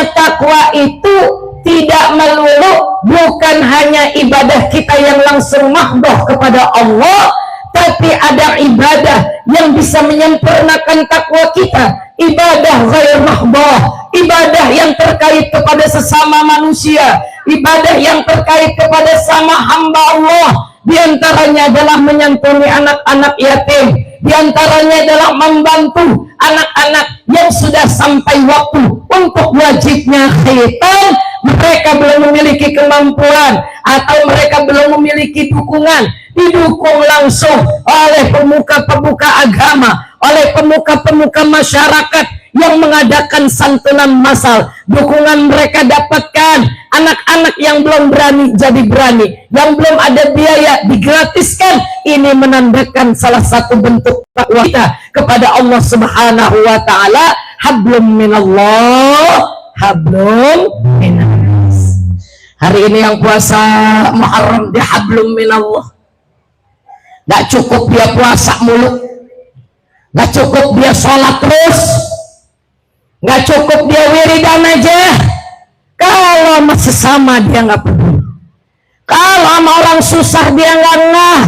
Makanya takwa itu tidak melulu bukan hanya ibadah kita yang langsung mahdoh kepada Allah, tapi ada ibadah yang bisa menyempurnakan takwa kita. Ibadah ghair mahdoh, ibadah yang terkait kepada sesama manusia, ibadah yang terkait kepada sama hamba Allah. Di antaranya adalah menyantuni anak-anak yatim, di antaranya adalah membantu anak-anak yang sudah sampai waktu untuk wajibnya khitan, mereka belum memiliki kemampuan atau mereka belum memiliki dukungan, didukung langsung oleh pemuka-pemuka agama, oleh pemuka-pemuka masyarakat yang mengadakan santunan massal. Dukungan mereka dapatkan, anak-anak yang belum berani jadi berani, yang belum ada biaya digratiskan. Ini menandakan salah satu bentuk takwa kita kepada Allah Subhanahu wa taala. Hablum minallah, hablum minannas. Hari ini yang puasa Muharram di hablum minallah. Gak cukup dia puasa mulu, gak cukup dia sholat terus, gak cukup dia wiridan aja. Kalau sama sesama dia nggak peduli, kalau sama orang susah dia nggak ngeh,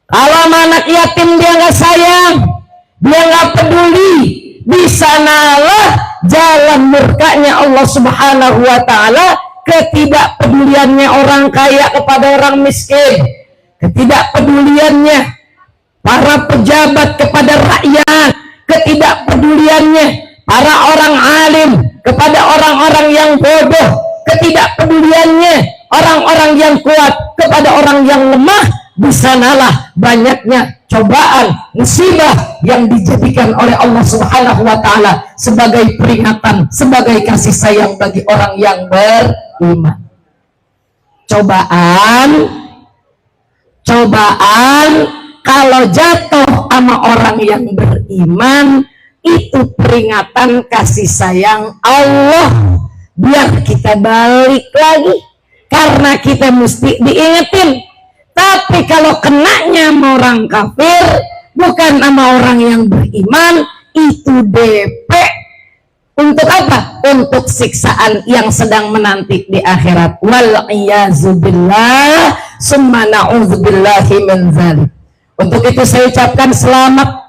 kalau sama anak yatim dia nggak sayang, dia nggak peduli. Di sanalah jalan murkanya Allah Subhanahu wa taala, ketidakpeduliannya orang kaya kepada orang miskin, ketidakpeduliannya para pejabat kepada rakyat, ketidakpeduliannya para orang alim kepada orang-orang yang bodoh, ketidakpeduliannya orang-orang yang kuat kepada orang yang lemah. Di sanalah banyaknya cobaan, musibah yang dijadikan oleh Allah Subhanahu wa taala sebagai peringatan, sebagai kasih sayang bagi orang yang beriman. Cobaan kalau jatuh sama orang yang beriman itu peringatan kasih sayang Allah, biar kita balik lagi, karena kita mesti diingetin. Tapi kalau kenanya sama orang kafir, bukan sama orang yang beriman, itu DP. Untuk apa? Untuk siksaan yang sedang menanti di akhirat. Wal iyazubillah, summa na'udzubillahi min dzalik. Untuk itu saya ucapkan selamat,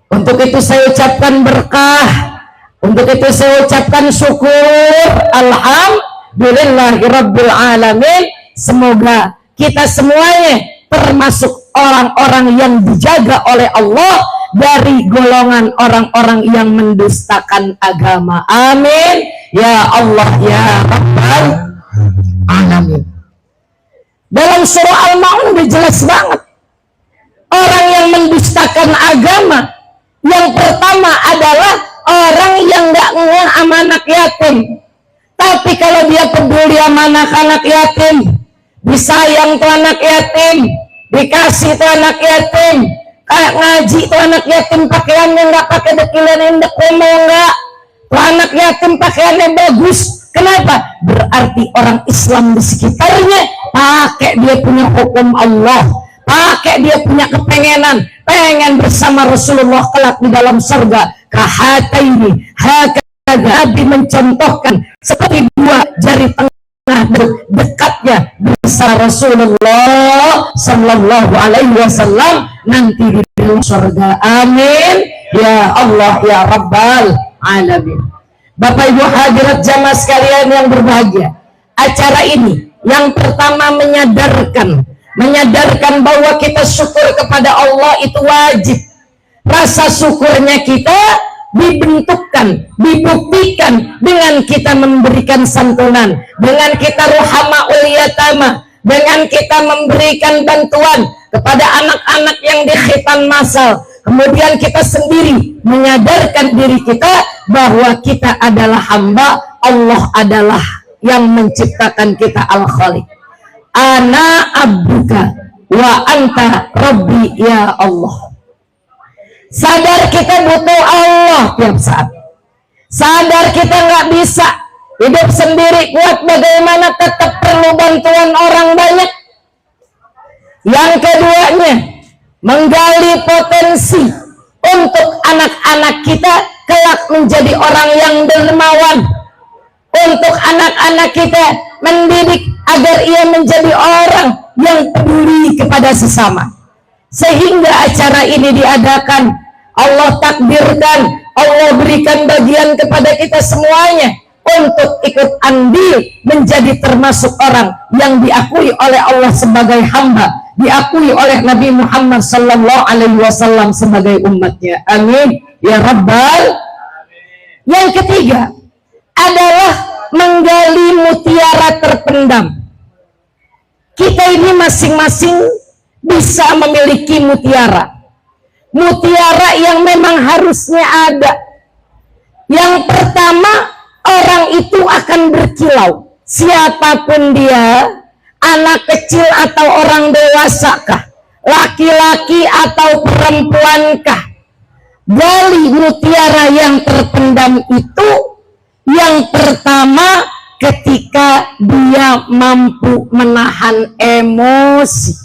untuk itu saya ucapkan berkah, untuk itu saya ucapkan syukur, alhamdulillahirabbil alamin. Semoga kita semuanya termasuk orang-orang yang dijaga oleh Allah dari golongan orang-orang yang mendustakan agama. Amin ya Allah ya Rabbal alamin. Dalam surah Al-Maun udah jelas banget orang yang mendustakan agama. Yang pertama adalah orang yang nggak ngeh sama anak yatim. Tapi kalau dia peduli sama anak-anak yatim, disayang tuh anak yatim, dikasih tuh anak yatim, kayak ngaji tuh anak yatim pakaiannya nggak pakai dekilan endek komo nggak, tuh anak yatim pakaiannya bagus. Kenapa? Berarti orang Islam di sekitarnya pakai dia punya hukum Allah, pakai dia punya kepengenan, pengen bersama Rasulullah kelak di dalam surga. Kahataini, Nabi mencontohkan seperti dua jari tengah dekatnya bersama Rasulullah Sallallahu Alaihi Wasallam nanti di dalam surga. Amin ya Allah ya Rabbal alamin. Bapak Ibu hadirat jamaah sekalian yang berbahagia, acara ini yang pertama menyadarkan bahwa kita syukur kepada Allah itu wajib. Rasa syukurnya kita dibentukkan, dibuktikan dengan kita memberikan santunan, dengan kita ruhamaul yatama, dengan kita memberikan bantuan kepada anak-anak yang dikhitan massal. Kemudian kita sendiri menyadarkan diri kita bahwa kita adalah hamba, Allah adalah yang menciptakan kita, al-Khaliq. Ana abduka wa anta rabbi ya Allah. Sadar kita butuh Allah tiap saat. Sadar kita nggak bisa hidup sendiri kuat, bagaimana tetap perlu bantuan orang banyak. Yang keduanya, menggali potensi untuk anak-anak kita kelak menjadi orang yang dermawan, untuk anak-anak kita, mendidik agar ia menjadi orang yang peduli kepada sesama. Sehingga acara ini diadakan, Allah takdirkan, Allah berikan bagian kepada kita semuanya untuk ikut andil menjadi termasuk orang yang diakui oleh Allah sebagai hamba, diakui oleh Nabi Muhammad sallallahu alaihi wasallam sebagai umatnya. Amin ya rabbal. Yang ketiga adalah menggali mutiara terpendam. Kita ini masing-masing bisa memiliki mutiara. Mutiara yang memang harusnya ada. Yang pertama, orang itu akan berkilau. Siapapun dia, anak kecil atau orang dewasakah, laki-laki atau perempuankah, gali mutiara yang terpendam itu yang pertama ketika dia mampu menahan emosi.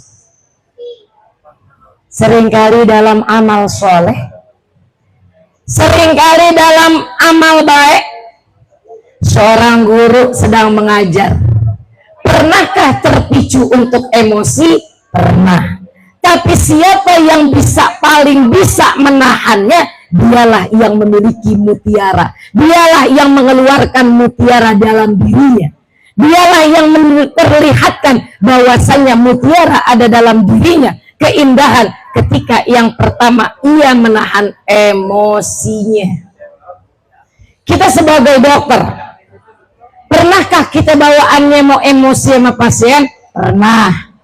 Seringkali dalam amal soleh, seringkali dalam amal baik, seorang guru sedang mengajar. Pernahkah terpicu untuk emosi? Pernah. Tapi siapa yang paling bisa menahannya? Dialah yang memiliki mutiara. Dialah yang mengeluarkan mutiara dalam dirinya. Dialah yang memperlihatkan bahwasannya mutiara ada dalam dirinya. Keindahan ketika yang pertama ia menahan emosinya. Kita sebagai dokter, pernahkah kita bawaannya mau emosi sama pasien? Pernah.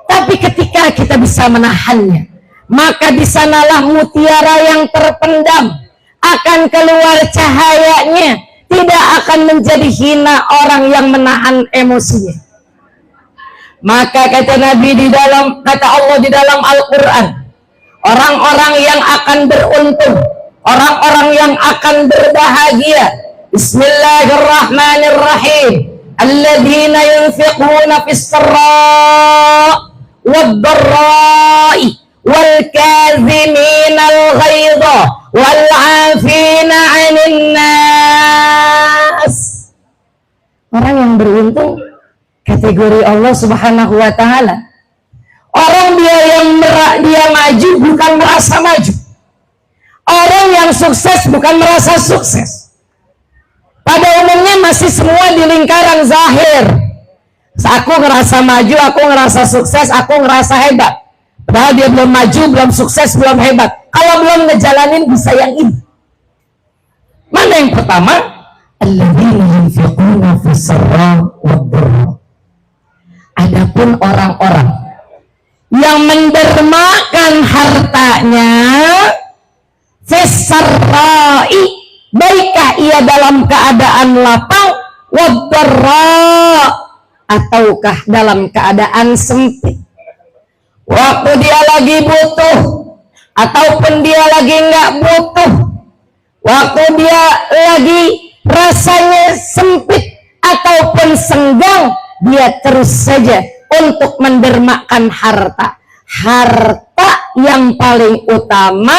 Tapi ketika kita bisa menahannya, maka di sanalah mutiara yang terpendam akan keluar cahayanya, tidak akan menjadi hina orang yang menahan emosinya. Maka kata Nabi kata Allah di dalam Al-Quran, orang-orang yang akan beruntung, orang-orang yang akan berbahagia. Bismillahirrahmanirrahim. Alladzina yunfiquna fis sarra' wad-dharra'i wal kaziminal ghaidha wal 'afina 'anil nas. Orang yang beruntung kategori Allah Subhanahu wa taala. Orang dia maju bukan merasa maju. Orang yang sukses bukan merasa sukses. Pada umumnya masih semua di lingkaran zahir. Aku ngerasa maju, aku ngerasa sukses, aku ngerasa hebat. Padahal dia belum maju, belum sukses, belum hebat. Kalau belum ngejalanin bisa yang ini. Mana yang pertama? Alladzina yunfiquna fis sarra wad-dharra. Adapun orang-orang yang mendermakan hartanya fis sarra'i, baikkah ia dalam keadaan lapang, wad-dharra, ataukah dalam keadaan sempit. Waktu dia lagi butuh ataupun dia lagi nggak butuh, waktu dia lagi rasanya sempit ataupun senggang, dia terus saja untuk mendermakan harta. Harta yang paling utama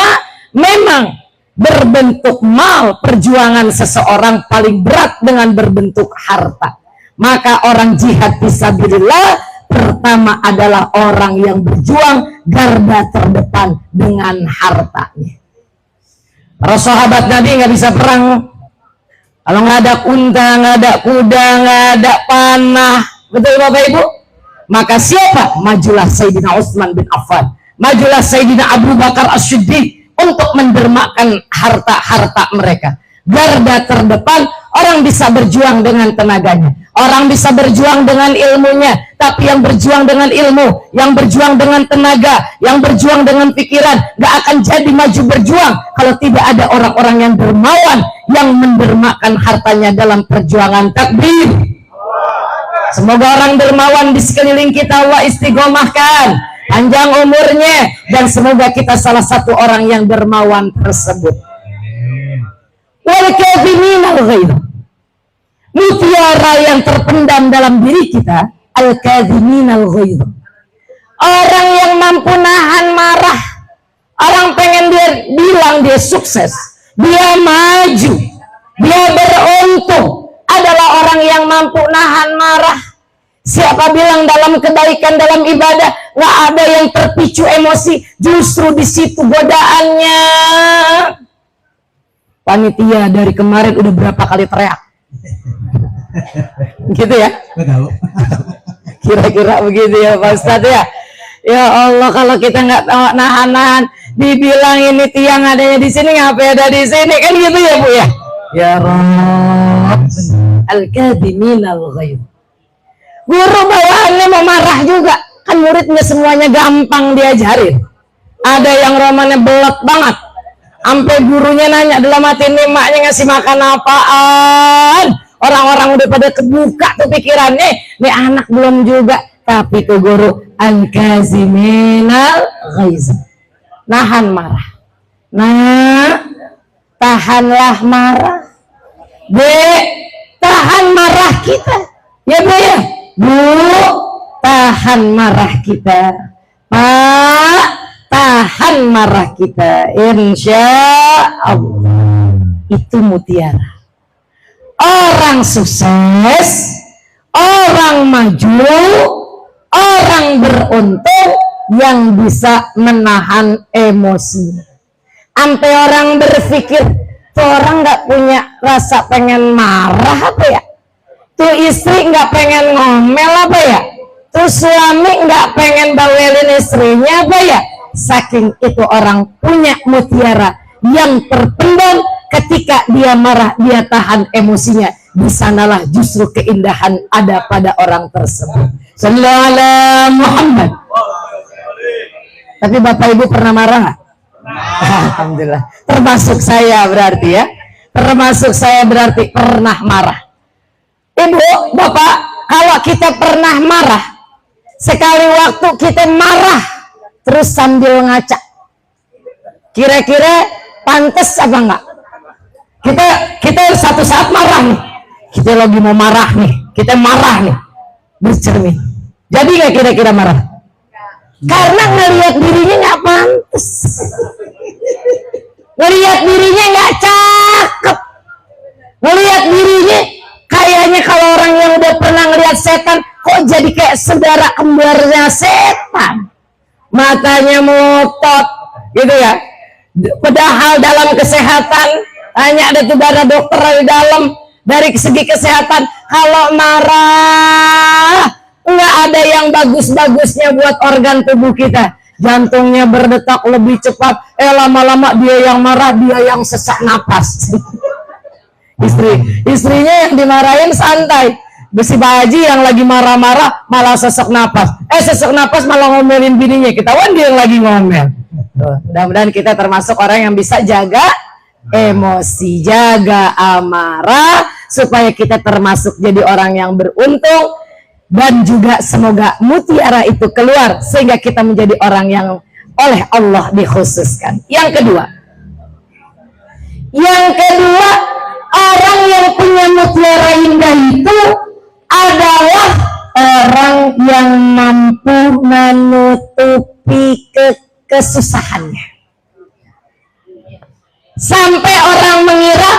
memang berbentuk mal. Perjuangan seseorang paling berat dengan berbentuk harta. Maka orang jihad fisabilillah pertama adalah orang yang berjuang garda terdepan dengan hartanya. Para sahabat Nabi nggak bisa perang kalau nggak ada unta, nggak ada kuda, nggak ada panah. Betul Bapak Ibu? Maka siapa? Majulah Sayyidina Utsman bin Affan, majulah Sayyidina Abu Bakar As-Siddiq untuk mendermakan harta-harta mereka. Garda terdepan, orang bisa berjuang dengan tenaganya, orang bisa berjuang dengan ilmunya, tapi yang berjuang dengan ilmu, yang berjuang dengan tenaga, yang berjuang dengan pikiran, gak akan jadi maju berjuang kalau tidak ada orang-orang yang dermawan, yang mendermakan hartanya dalam perjuangan. Takbir. Semoga orang dermawan di sekeliling kita Allah istiqomahkan, panjang umurnya, dan semoga kita salah satu orang yang dermawan tersebut. Wal kadhiminal ghaidh, mutiara yang terpendam dalam diri kita, al-kadhiminal ghaidh, orang yang mampu nahan marah. Orang pengen dia bilang dia sukses, dia maju, dia beruntung, mampu nahan marah? Siapa bilang dalam kebaikan, dalam ibadah nggak ada yang terpicu emosi? Justru di situ godaannya. Panitia dari kemarin udah berapa kali teriak? Gitu ya? Kira-kira begitu ya Pak Ustadz ya. Ya Allah, kalau kita nggak nahan-nahan, dibilang ini tiang adanya di sini, ngapain ada di sini, kan gitu ya Bu ya. Ya Rabb, al-kadhiminal ghaidh. Guru bawaannya mau marah juga, kan muridnya semuanya gampang diajarin. Ada yang romannya belot banget, sampai gurunya nanya dalam hati, ini maknya ngasih makan apaan? Orang-orang udah pada kebuka tuh pikirannya, nih anak belum juga. Tapi tuh guru, al-kaziminal ghaiz, nahan marah. Nah, tahanlah marah. B, tahan marah kita. Ya Bu ya, Bu, tahan marah kita. Pak, tahan marah kita. Insya Allah. Itu mutiara. Orang sukses, orang maju, orang beruntung yang bisa menahan emosi. Sampai orang berpikir, tuh orang nggak punya rasa pengen marah apa ya? Tuh istri nggak pengen ngomel apa ya? Tuh suami nggak pengen bawelin istrinya apa ya? Saking itu orang punya mutiara yang terpendam. Ketika dia marah, dia tahan emosinya. Di sanalah justru keindahan ada pada orang tersebut. Sallallahu alaihi Muhammad. Tapi Bapak Ibu pernah marah nggak? Alhamdulillah. Termasuk saya berarti ya. Termasuk saya berarti pernah marah. Ibu, Bapak, kalau kita pernah marah, sekali waktu kita marah terus sambil ngaca, kira-kira pantas apa enggak? Kita satu saat marah nih, kita lagi mau marah nih, kita marah nih, bercermin, jadi nggak kira-kira marah? Karena ngelihat dirinya nggak pantas, ngelihat dirinya nggak cakep, ngelihat dirinya kayaknya kalau orang yang udah pernah ngelihat setan, kok jadi kayak saudara kembarnya setan, matanya melotot, gitu ya. Padahal dalam kesehatan, hanya ada tuh para dokter di dalam, dari segi kesehatan, kalau marah nggak ada yang bagus-bagusnya buat organ tubuh kita. Jantungnya berdetak lebih cepat, lama-lama dia yang marah, dia yang sesak napas. Istrinya yang dimarahin santai, besi baji yang lagi marah-marah malah sesak napas, sesak napas malah ngomelin bininya, ketahuan dia yang lagi ngomel. Mudah-mudahan kita termasuk orang yang bisa jaga emosi, jaga amarah, supaya kita termasuk jadi orang yang beruntung, dan juga semoga mutiara itu keluar sehingga kita menjadi orang yang oleh Allah dikhususkan. Yang kedua, orang yang punya mutiara indah itu adalah orang yang mampu menutupi kesusahannya. Sampai orang mengira,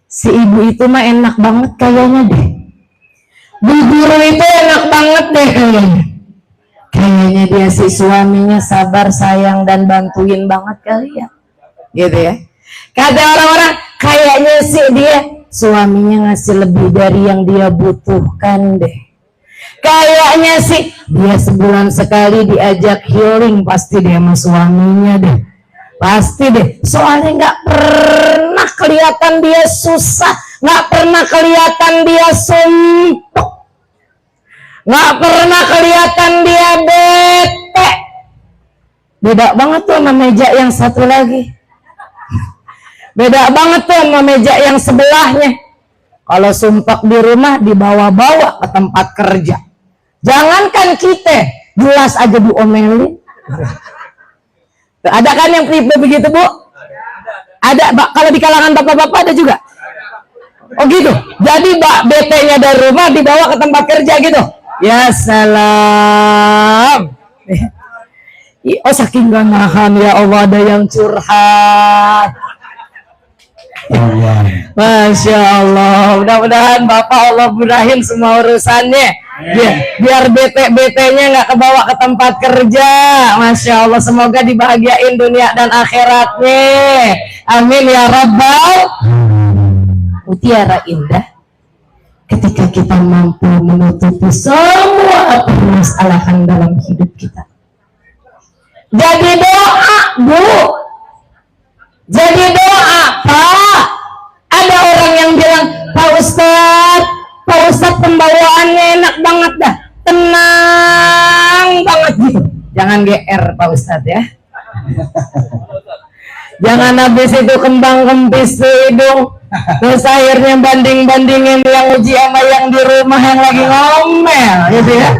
si ibu itu mah enak banget kayaknya deh. Bu guru itu enak banget deh kayaknya. Kayaknya dia si suaminya sabar, sayang, dan bantuin banget kali ya. Gitu ya. Kata orang-orang, kayaknya sih dia suaminya ngasih lebih dari yang dia butuhkan deh. Kayaknya sih dia sebulan sekali diajak healing pasti deh sama suaminya deh. Pasti deh, soalnya nggak pernah kelihatan dia susah, nggak pernah kelihatan dia sumpah, nggak pernah kelihatan dia bete. Beda banget tuh sama meja yang satu lagi. Beda banget tuh sama meja yang sebelahnya. Kalau sumpah di rumah dibawa-bawa ke tempat kerja. Jangankan kita, jelas aja diomelin. Ada kan yang tipe begitu Bu? Ada. Kalau di kalangan bapak-bapak ada juga? Oh gitu. Jadi BT-nya dari rumah dibawa ke tempat kerja gitu. Ya salam. Oh saking gak nahan, ya Allah, ada yang curhat. Masya Allah, mudah-mudahan Bapak Allah mudahin semua urusannya. Biar bete-betenya nggak kebawa ke tempat kerja. Masya Allah, semoga dibahagiain dunia dan akhiratnya. Amin ya Rabbal. Mutiara indah ketika kita mampu menutupi semua permasalahan dalam hidup kita. Jadi doa, Bu. Jadi doa, Pak. Ada orang yang bilang, Pak Ustadz pembawaannya enak banget dah, tenang banget gitu. Jangan GR Pak Ustadz ya. Jangan habis itu kembang kempis hidung, terus akhirnya banding-bandingin yang uji sama yang di rumah yang lagi ngomel gitu ya.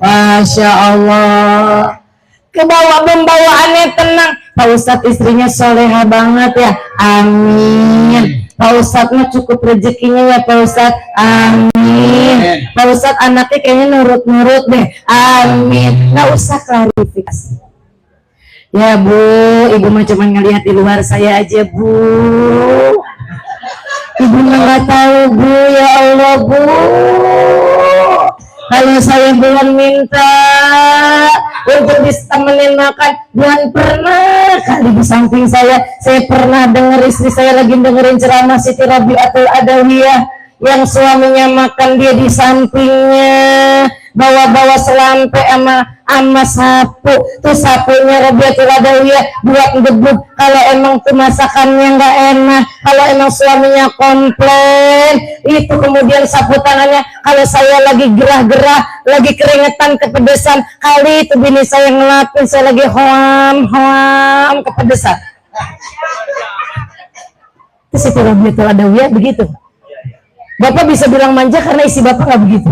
Masya Allah. Kebawa pembawaannya tenang. Pak Ustadz istrinya soleha banget ya. Amin. Pak Ustadz mah cukup rezekinya ya Pak Ustadz. Amin. Pak Ustadz anaknya kayaknya nurut-nurut deh. Amin. Nggak usah klarifikasi. Ya Bu, Ibu mah cuma ngelihat di luar saya aja Bu. Ibu mah nggak tahu Bu, ya Allah Bu. Kalau saya belum minta untuk ditemenin makan, bukan pernah kali di samping saya pernah dengar istri saya lagi dengerin ceramah Siti Rabi'atul Adawiyah yang suaminya makan dia di sampingnya bawa selampe sama sapu, tuh sapunya Rabi'atul Adawiyah buat ngebuk kalau emang tuh masakannya nggak enak, kalau emang suaminya komplain itu, kemudian sapu tangannya kalau saya lagi gerah-gerah, lagi keringetan kepedesan, kali itu bini saya ngelapin saya lagi hoam kepedesan. Terus itu Rabi'atul Adawiyah begitu. Bapak bisa bilang manja karena isi Bapak nggak begitu.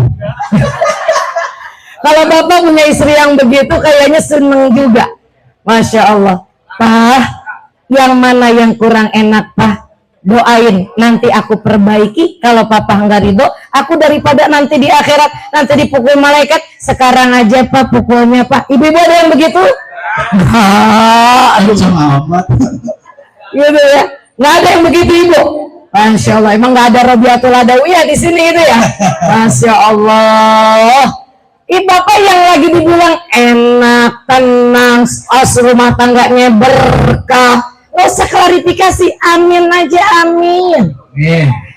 Kalau Bapak punya istri yang begitu kayaknya seneng juga. Masya Allah. Pak, yang mana yang kurang enak Pak? Doain, nanti aku perbaiki. Kalau Papa nggak ridho, aku daripada nanti di akhirat, nanti dipukul malaikat, sekarang aja Pak pukulnya Pak. Ibu-ibu ada yang begitu? Aduh sama amat. Gitu ya. Nggak ada yang begitu Ibu. Masya Allah, emang nggak ada Rabi'atul Adawiyah di sini itu ya. Masya Allah. Bapak yang lagi dibilang enak, tenang, rumah tangganya berkah, nggak usah klarifikasi, amin aja, amin.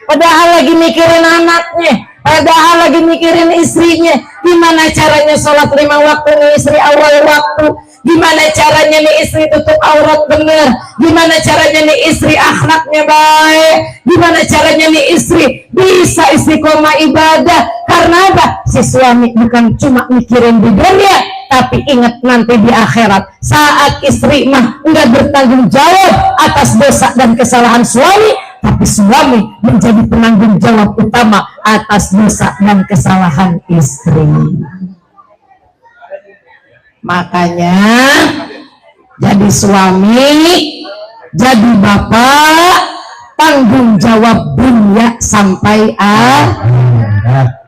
Padahal lagi mikirin anaknya, padahal lagi mikirin istrinya, gimana caranya sholat 5 waktu nih istri awal waktu, gimana caranya nih istri tutup aurat bener, gimana caranya nih istri akhlaknya baik, gimana caranya nih istri bisa istiqomah ibadah. Karena apa? Si suami bukan cuma mikirin di dunia, tapi ingat nanti di akhirat saat istri mah enggak bertanggung jawab atas dosa dan kesalahan suami, tapi suami menjadi penanggung jawab utama atas dosa dan kesalahan istri. Makanya jadi suami, jadi bapak, tanggung jawab dunia sampai akhirat.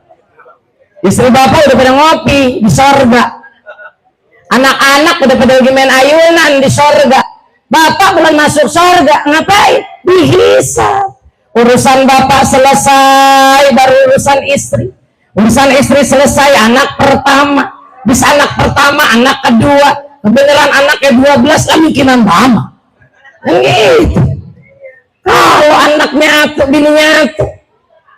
Istri bapak udah pada ngopi di sorga, anak-anak udah pada lagi main ayunan di sorga. Bapak belum masuk sorga, ngapain? Dihisab. Urusan bapak selesai, baru urusan istri. Urusan istri selesai, anak pertama. Bisa anak pertama, anak kedua, kebenaran anaknya 12 kan mungkinan lama. Gitu. Kalau anaknya atuh, bininya atuh,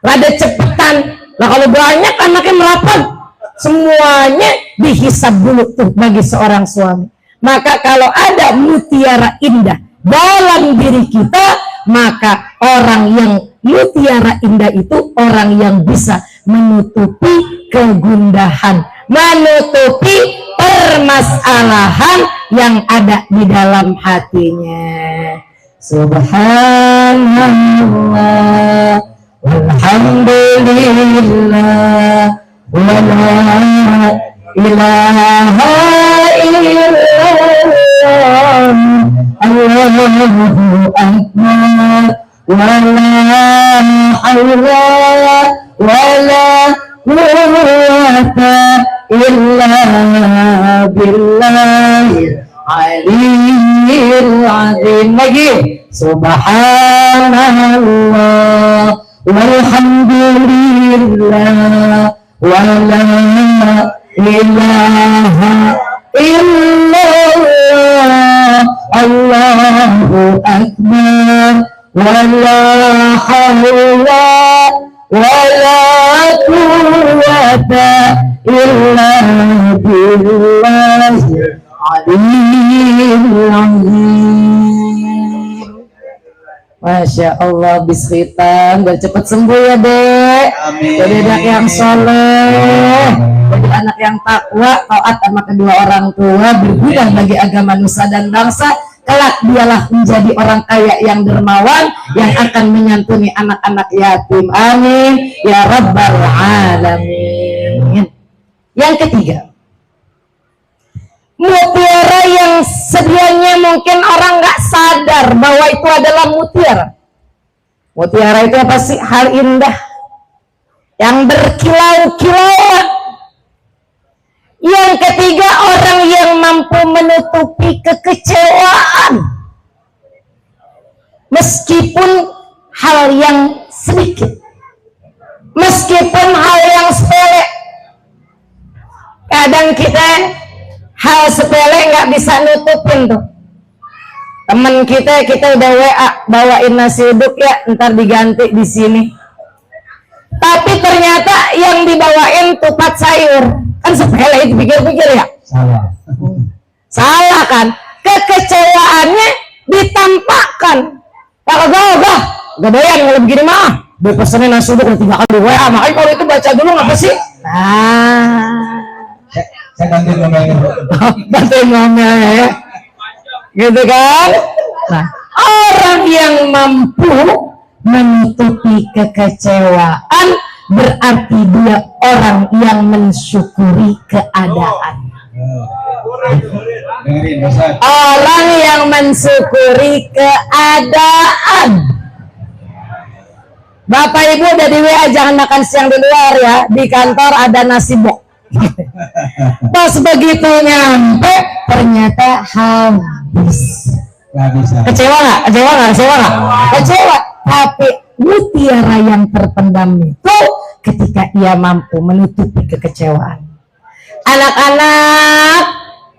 rada cepetan. Nah kalau banyak anaknya merapat, semuanya dihisab dulu tuh bagi seorang suami. Maka kalau ada mutiara indah dalam diri kita, maka orang yang mutiara indah itu orang yang bisa menutupi kegundahan, menutupi permasalahan yang ada di dalam hatinya. Subhanallah, walhamdulillah, wala ilaha illallah, Allahu akbar, wala hawla wala quwwata illa billahil aliyyil azim. Lagi Subhanallah walhamdulillah wa la ilaha illallah Allahu akbar wa la hawla wa la quwwata illa billahil aliyyil azim. Masya Allah, bisritan biar cepat sembuh ya dek. Jadi anak yang soleh, jadi anak yang takwa, taat sama kedua orang tua, berguna bagi agama nusa dan bangsa. Kelak dialah menjadi orang kaya yang dermawan yang akan menyantuni anak-anak yatim. Amin ya rabbal alamin. Yang ketiga, mutiara yang sedianya mungkin orang nggak sadar bahwa itu adalah mutiara. Mutiara itu apa sih? Hal indah yang berkilau-kilauan. Yang ketiga, orang yang mampu menutupi kekecewaan meskipun hal yang sedikit, meskipun hal yang sepele. Kadang kita hal sepele nggak bisa nutupin tuh. Temen kita udah WA, bawain nasi uduk ya, ntar diganti di sini. Tapi ternyata yang dibawain tupat sayur. Kan sepele itu, pikir-pikir ya. Salah kan? Kekecewaannya ditampakkan. Kalau gak doyan kalau begini mah. Dia pesenin nasi uduk 3 kali WA. Makanya kalau itu baca dulu ngapa sih? Saya ganti ngomongnya. Ganti ngomongnya ya. Gitu kan? Nah, orang yang mampu menutupi kekecewaan berarti dia orang yang mensyukuri keadaan. Orang yang mensyukuri keadaan. Bapak Ibu udah di WA, jangan makan siang di luar ya. Di kantor ada nasi bok. Pas begitu nyampe ternyata habis. Kecewa nggak? Kecewa. Tapi mutiara yang terpendam itu ketika ia mampu menutupi kekecewaan. Anak-anak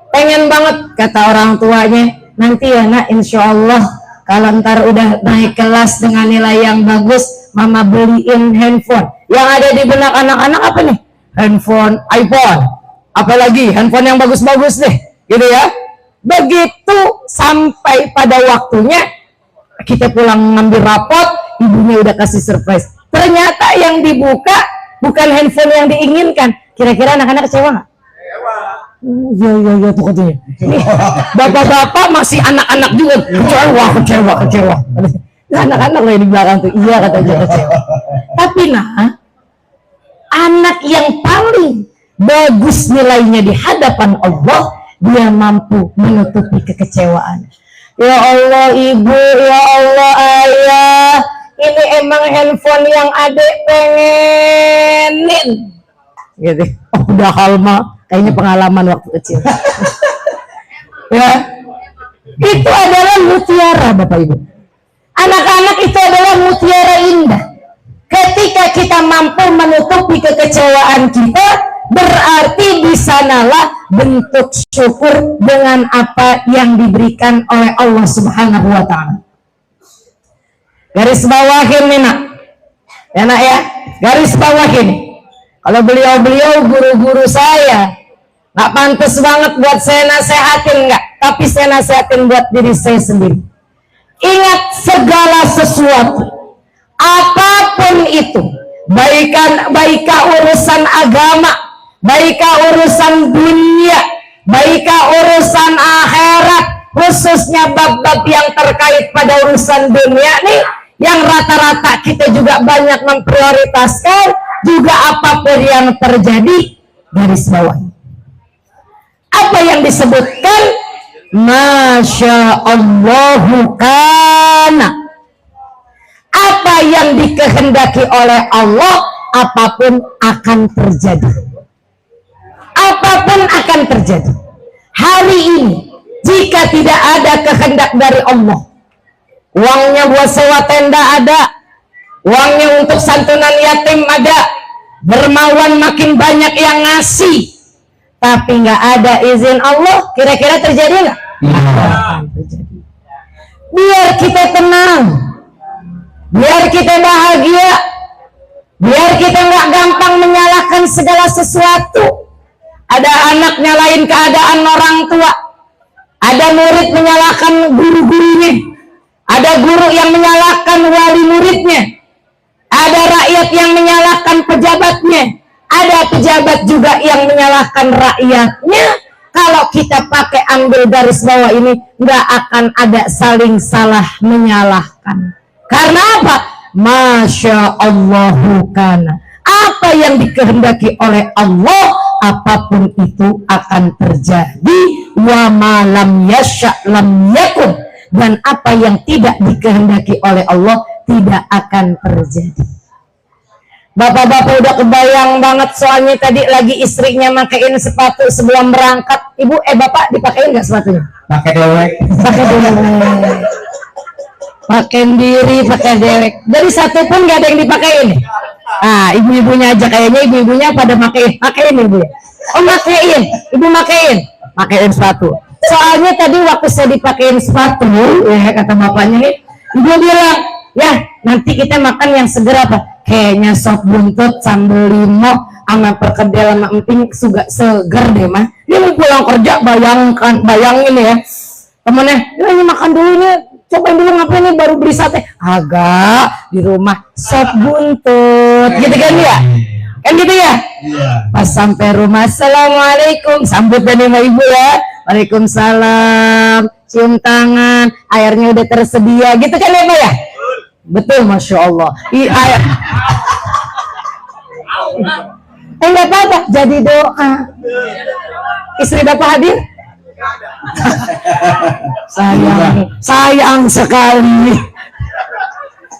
pengen banget, kata orang tuanya, nanti ya nak, insya Allah kalau ntar udah naik kelas dengan nilai yang bagus, mama beliin handphone. Yang ada di benak anak-anak apa nih? Handphone iPhone, apalagi handphone yang bagus-bagus deh, gitu ya. Begitu sampai pada waktunya kita pulang ngambil rapot, ibunya udah kasih surprise. Ternyata yang dibuka bukan handphone yang diinginkan. Kira-kira anak-anak kecewa nggak? Iya tuh katanya. Bapak-bapak masih anak-anak juga kecewa. Nah, anak-anak loh di belakang tuh, iya katanya kecewa. Tapi anak yang paling bagus nilainya di hadapan Allah, dia mampu menutupi kekecewaan. Ya Allah ibu, ya Allah ayah, ini emang handphone yang adik pengenin. Gitu. Oh, udah halma, kayaknya pengalaman waktu kecil. Ya, itu adalah mutiara Bapak Ibu. Anak-anak itu adalah mutiara indah. Ketika kita mampu menutupi kekecewaan kita, berarti di sanalah bentuk syukur dengan apa yang diberikan oleh Allah Subhanahu wa Ta'ala. Garis bawahin nih nak, ya nak ya, garis bawahin. Kalau beliau-beliau guru-guru saya, nggak pantas banget buat saya nasehatin, nggak, tapi saya nasehatin buat diri saya sendiri. Ingat segala sesuatu, apapun itu, baik urusan agama, baik urusan dunia, baik urusan akhirat, khususnya bab-bab yang terkait pada urusan dunia nih, yang rata-rata kita juga banyak memprioritaskan, juga apapun yang terjadi, garis bawah. Apa yang disebutkan? Masya Allahu kana. Apa yang dikehendaki oleh Allah, apapun akan terjadi. Apapun akan terjadi. Hari ini, jika tidak ada kehendak dari Allah, uangnya buat sewa tenda ada, uangnya untuk santunan yatim ada, dermawan makin banyak yang ngasih, tapi nggak ada izin Allah, kira-kira terjadi nggak? Biar kita tenang, biar kita bahagia, biar kita nggak gampang menyalahkan segala sesuatu. Ada anak nyalain keadaan orang tua, ada murid menyalahkan guru-gurunya, ada guru yang menyalahkan wali muridnya, ada rakyat yang menyalahkan pejabatnya, ada pejabat juga yang menyalahkan rakyatnya. Kalau kita pakai ambil garis bawah ini, nggak akan ada saling salah menyalahkan. Karena apa? Masya Allahu kana. Apa yang dikehendaki oleh Allah, apapun itu akan terjadi. Wa ma lam yasha' lam yakun. Dan apa yang tidak dikehendaki oleh Allah tidak akan terjadi. Bapak-bapak udah kebayang banget, soalnya tadi lagi istrinya makain sepatu sebelum berangkat. Ibu, bapak dipakein nggak sepatunya? Pakai dewek. Pakai dewek. Pakai diri, pakai dewek. Jadi satu pun nggak ada yang dipakein. Ah, ibu-ibunya aja kayaknya ibu-ibunya pada pakein ibu. Oh, pakein, ibu pakein sepatu. Soalnya tadi waktu saya dipakein sepatu, ya kata bapaknya nih, ibu bilang, ya nanti kita makan yang seger apa? Kayaknya sop buntut sambal limo sama perkedel sama emping juga seger deh mah. Dia mau pulang kerja, bayangin ya temennya, ini makan dulu nih, cobain dulu ngapain nih, baru beli sate. Agak di rumah sop buntut gitu kan ya, kan gitu ya. Pas sampai rumah, assalamualaikum, sambut dan sama ibu ya, waalaikumsalam, cium tangan, airnya udah tersedia gitu kan ya Pak ya. Betul, Masya Allah. Iya. Enggak apa-apa, jadi doa. Istri Bapak hadir? Sayang sekali.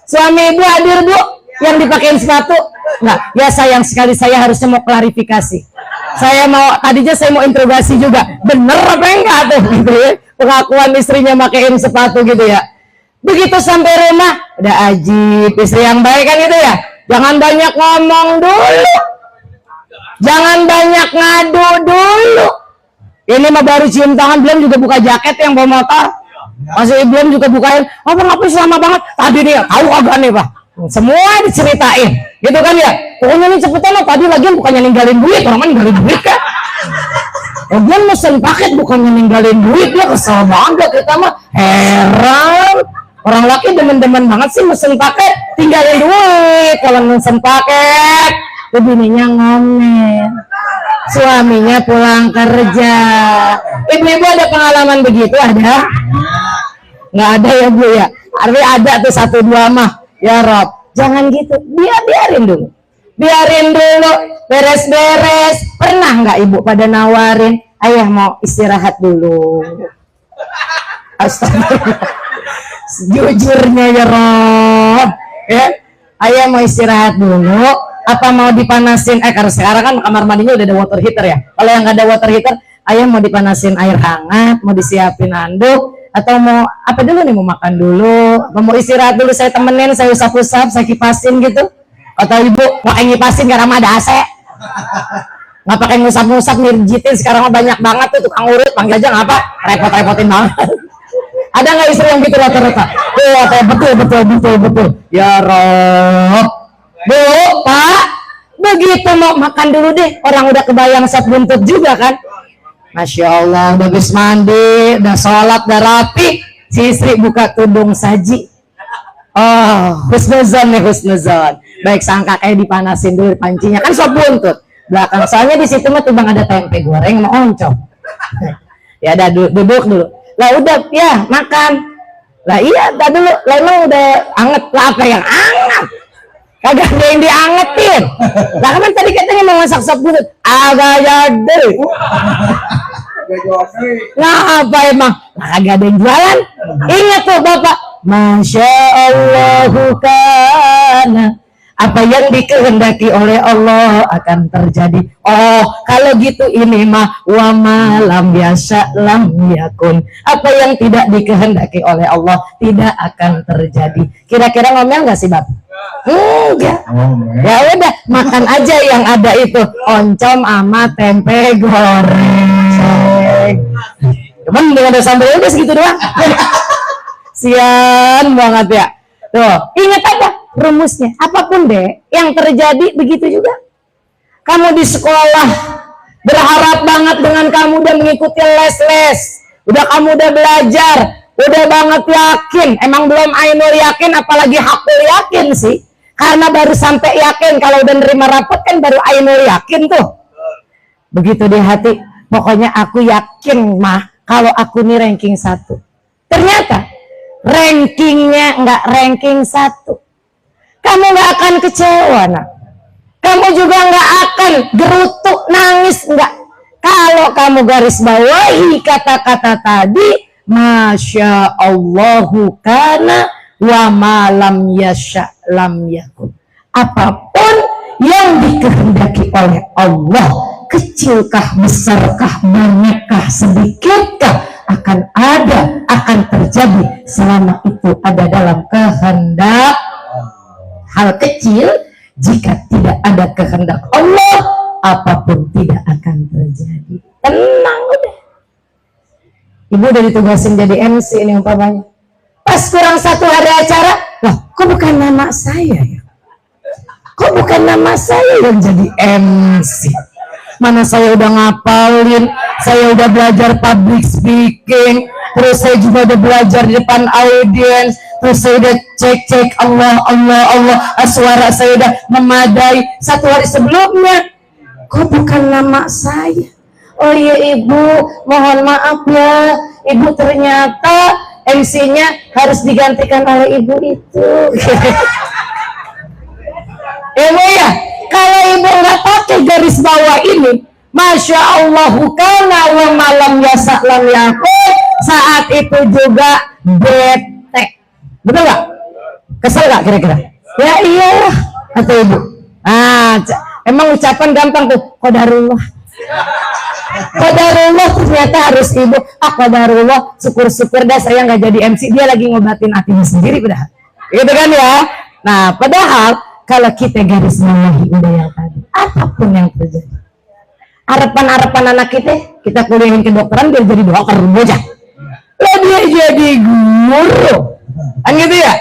Suami Ibu hadir, Bu? Yang dipakein sepatu? Enggak, ya sayang sekali, saya harusnya mau klarifikasi. Tadinya saya mau interogasi juga. Bener apa enggak tuh? Gitu ya. Pengakuan istrinya pakein sepatu gitu ya. Begitu sampai rumah, udah ajib, istri yang baik kan itu ya. Jangan banyak ngomong dulu, jangan banyak ngadu dulu. Ini mah baru cium tangan, belum juga buka jaket yang bawa motor, masih belum juga bukain. Apa ngapain lama banget tadi nih? Tahu agak nih Pak? Semua diceritain, gitu kan ya. Pokoknya nih cepetan lah, tadi lagi bukannya ninggalin duit, orang mah ninggalin duit kan. Dia mesen paket bukannya ninggalin duit, dia kesel banget kita mah, heran. Orang laki demen-demen banget sih mesen paket, tinggalin duit. Kalau mesen paket, bininya ngomel, suaminya pulang kerja. Ibu-ibu ada pengalaman begitu? Ada? Nggak ada ya Bu ya? Artinya ada tuh satu dua mah. Ya Rob, jangan gitu. Biarin dulu. Biarin dulu, beres-beres. Pernah nggak ibu pada nawarin, ayah mau istirahat dulu? Astagfirullah. Jujurnya ya Rob, ya, ayah mau istirahat dulu, apa mau dipanasin? Karena sekarang kan kamar mandinya udah ada water heater ya. Kalau yang nggak ada water heater, ayah mau dipanasin air hangat, mau disiapin handuk, atau mau apa dulu nih, mau makan dulu, apa mau istirahat dulu, saya temenin, saya usap-usap, saya kipasin gitu. Atau ibu mau ngipasin karena ada AC, nggak pakai ngusap-ngusap, nirjitin. Sekarang banyak banget tuh tukang urut, panggil aja nggak apa, repot-repotin banget. Ada nggak istri yang gitu rata-rata? Betul. Ya Rob, Bu, Pak, begitu mau makan dulu deh. Orang udah kebayang sop buntut juga kan? Masya Allah, udah habis mandi, udah sholat, udah rapi. Si istri buka tudung saji. Oh, husnuzon nih, husnuzon. Baik sangka kayak dipanasin dulu pancinya, kan sop buntut. Belakang soalnya di situ mah tuh bang ada tempe goreng mau oncom. Ya udah duduk dulu. Lah udah ya makan. Lah iya dah dulu. Lah emang udah anget. Lah apa yang anget? Kagak ada yang diangetin. Lah kan tadi katanya mau masak sop buntut. Agak jadi. Nah apa emang? Lah kagak ada yang jualan. Ingat tuh Bapak. Masya Allahu kana. Apa yang dikehendaki oleh Allah akan terjadi. Oh, kalau gitu ini mah wa ma lam yasha lam yakun. Apa yang tidak dikehendaki oleh Allah tidak akan terjadi. Kira-kira ngomel nggak sih, Bab? Enggak. Ya udah, makan aja yang ada itu, oncom sama tempe goreng. Cuman dengan ada sambal udah segitu doang. Sian banget ya. Tuh, ingat apa rumusnya? Apapun deh yang terjadi begitu juga. Kamu di sekolah berharap banget dengan kamu udah mengikuti les-les, udah kamu udah belajar, udah banget yakin. Emang belum ainul yakin, apalagi hakul yakin sih. Karena baru sampai yakin, kalau udah nerima rapot kan baru ainul yakin tuh. Begitu di hati, pokoknya aku yakin mah kalau aku nih ranking 1. Ternyata rankingnya nggak ranking 1. Kamu nggak akan kecewa, nak. Kamu juga nggak akan gerutu, nangis, nggak. Kalau kamu garis bawahi kata-kata tadi, Masya Allahu kana wa malam yasha lam yakun. Apapun yang dikehendaki oleh Allah, kecilkah, besarkah, banyakkah, sedikitkah, akan ada, akan terjadi selama itu ada dalam kehendak. Hal kecil jika tidak ada kehendak Allah, apapun tidak akan terjadi. Tenang udah. Ibu udah ditugasin jadi MC ini umpamanya. Pas kurang 1 hari acara, loh kok bukan nama saya ya? Kok bukan nama saya yang jadi MC? Mana saya udah ngapalin, saya udah belajar public speaking, terus saya juga udah belajar di depan audiens, terus saya udah cek Allah, suara saya udah memadai 1 hari sebelumnya. Kok bukan nama saya? Oh iya Ibu, mohon maaf ya, Ibu ternyata MC-nya harus digantikan oleh Ibu itu. Ibu ya, kalau Ibu nggak pakai garis bawah ini, Masya Allahu kana wa malam yasa lam yakun, saat itu juga bete. Betul nggak? Kesel nggak kira-kira? Ya iyalah, kata Ibu. Emang ucapan gampang tuh, qadarullah. Qadarullah ternyata harus Ibu. Qadarullah, syukur-syukur dah saya nggak jadi MC, dia lagi ngobatin hatinya sendiri udah. Gitu kan ya? Nah, padahal kalau kita garis bawahi udah yang tadi, apapun yang terjadi, harapan anak kita kuliahin kedokteran biar jadi dokter bocah. Lah dia jadi guru, kan gitu ya?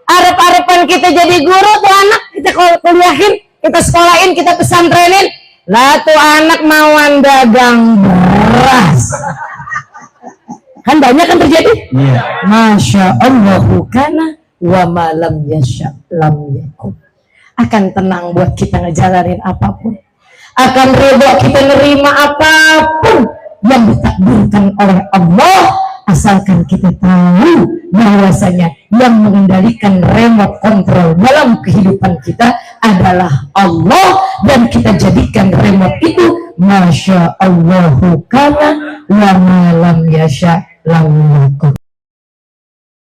Harapan kita jadi guru tuh anak kita kuliahin, kita sekolahin, kita pesantrenin. Lah tuh anak mauan dagang beras. Kan banyak kan terjadi? Masya Allahu kana wa malam yasha lam yakun. Akan tenang buat kita ngejalanin apapun, akan ridho kita nerima apapun yang ditakdirkan oleh Allah, asalkan kita tahu bahwasanya yang mengendalikan remote control dalam kehidupan kita adalah Allah, dan kita jadikan remote itu Masya Allahu kana wa ma lam yasha lam yakun.